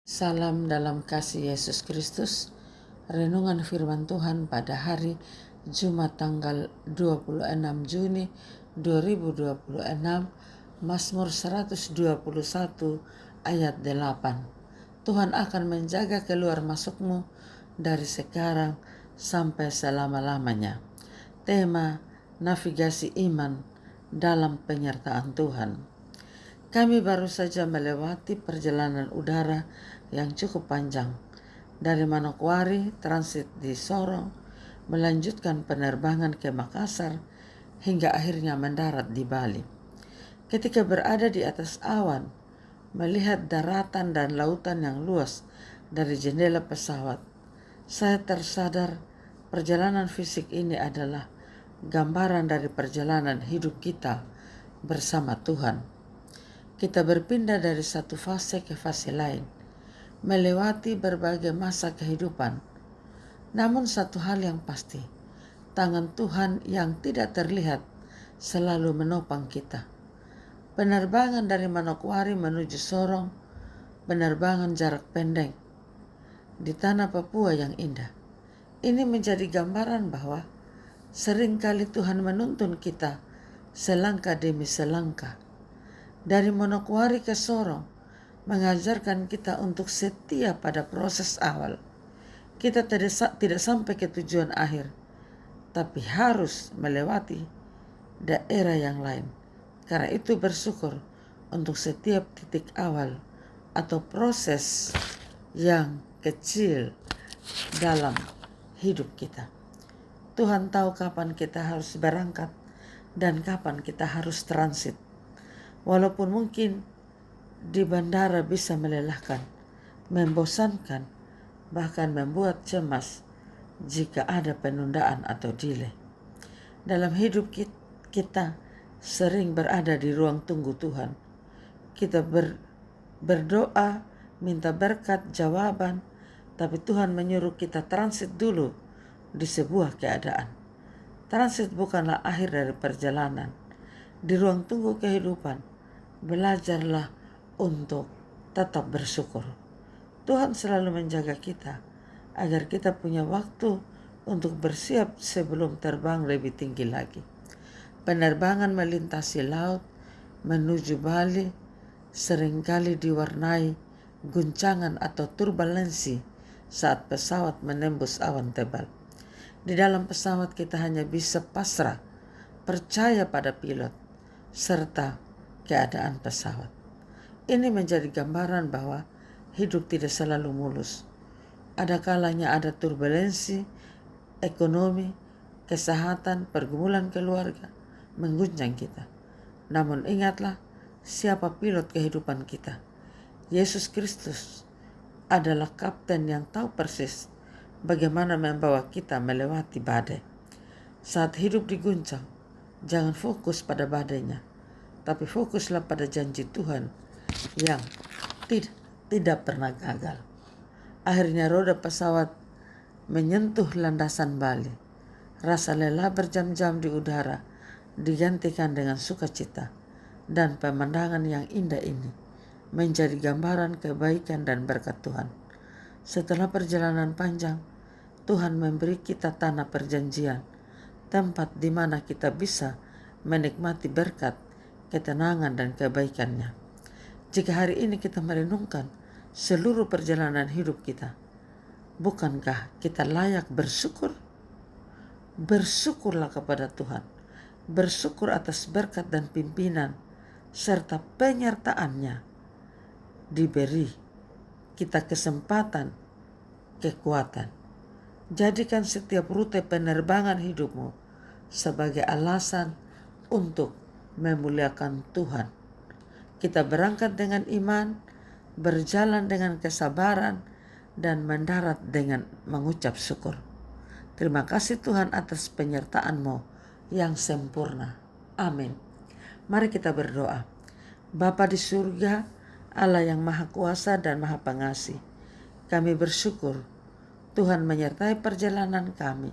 Salam dalam kasih Yesus Kristus. Renungan firman Tuhan pada hari Jumat tanggal 26 Juni 2026, Mazmur 121 ayat 8. Tuhan akan menjaga keluar masukmu dari sekarang sampai selama-lamanya. Tema navigasi iman dalam penyertaan Tuhan. Kami baru saja melewati perjalanan udara yang cukup panjang. Dari Manokwari, transit di Sorong, melanjutkan penerbangan ke Makassar, hingga akhirnya mendarat di Bali. Ketika berada di atas awan, melihat daratan dan lautan yang luas dari jendela pesawat, saya tersadar perjalanan fisik ini adalah gambaran dari perjalanan hidup kita bersama Tuhan. Kita berpindah dari satu fase ke fase lain, melewati berbagai masa kehidupan. Namun satu hal yang pasti, tangan Tuhan yang tidak terlihat selalu menopang kita. Penerbangan dari Manokwari menuju Sorong, penerbangan jarak pendek di tanah Papua yang indah. Ini menjadi gambaran bahwa seringkali Tuhan menuntun kita selangkah demi selangkah. Dari Manokwari ke Sorong mengajarkan kita untuk setia pada proses awal. Kita tidak sampai ke tujuan akhir, tapi harus melewati daerah yang lain. Karena itu bersyukur untuk setiap titik awal atau proses yang kecil dalam hidup kita. Tuhan tahu kapan kita harus berangkat dan kapan kita harus transit. Walaupun mungkin di bandara bisa melelahkan, membosankan, bahkan membuat cemas jika ada penundaan atau delay. Dalam hidup kita sering berada di ruang tunggu Tuhan. Kita berdoa, minta berkat, jawaban, tapi Tuhan menyuruh kita transit dulu di sebuah keadaan. Transit bukanlah akhir dari perjalanan. Di ruang tunggu kehidupan, belajarlah untuk tetap bersyukur. Tuhan selalu menjaga kita agar kita punya waktu untuk bersiap sebelum terbang lebih tinggi lagi. Penerbangan melintasi laut menuju Bali seringkali diwarnai guncangan atau turbulensi saat pesawat menembus awan tebal. Di dalam pesawat kita hanya bisa pasrah, percaya pada pilot, serta keadaan pesawat. Ini menjadi gambaran bahwa hidup tidak selalu mulus. Ada kalanya ada turbulensi, ekonomi, kesehatan, pergumulan keluarga mengguncang kita. Namun ingatlah, siapa pilot kehidupan kita? Yesus Kristus adalah kapten yang tahu persis bagaimana membawa kita melewati badai. Saat hidup diguncang, jangan fokus pada badainya, tapi fokuslah pada janji Tuhan yang tidak pernah gagal. Akhirnya roda pesawat menyentuh landasan Bali. Rasa lelah berjam-jam di udara digantikan dengan sukacita, dan pemandangan yang indah ini menjadi gambaran kebaikan dan berkat Tuhan. Setelah perjalanan panjang, Tuhan memberi kita tanah perjanjian, tempat di mana kita bisa menikmati berkat, ketenangan, dan kebaikannya. Jika hari ini kita merenungkan seluruh perjalanan hidup kita, bukankah kita layak bersyukur? Bersyukurlah kepada Tuhan. Bersyukur atas berkat dan pimpinan serta penyertaannya. Diberi kita kesempatan, kekuatan. Jadikan setiap rute penerbangan hidupmu sebagai alasan untuk memuliakan Tuhan. Kita berangkat dengan iman, berjalan dengan kesabaran, dan mendarat dengan mengucap syukur. Terima kasih Tuhan atas penyertaan-Mu yang sempurna. Amin. Mari kita berdoa. Bapa di surga, Allah yang Maha Kuasa dan Maha Pengasih, kami bersyukur Tuhan menyertai perjalanan kami,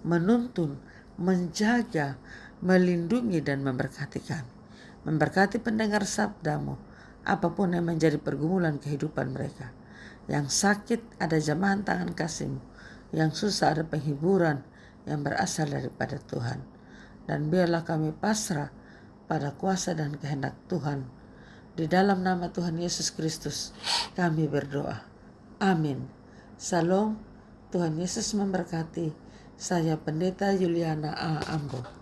menuntun, menjaga, melindungi, dan memberkati kami. Memberkati pendengar sabda-Mu, apapun yang menjadi pergumulan kehidupan mereka. Yang sakit ada jamahan tangan kasih-Mu, yang susah ada penghiburan yang berasal daripada Tuhan. Dan biarlah kami pasrah pada kuasa dan kehendak Tuhan. Di dalam nama Tuhan Yesus Kristus kami berdoa. Amin. Salam, Tuhan Yesus memberkati. Saya Pendeta Juliana A. Ambo.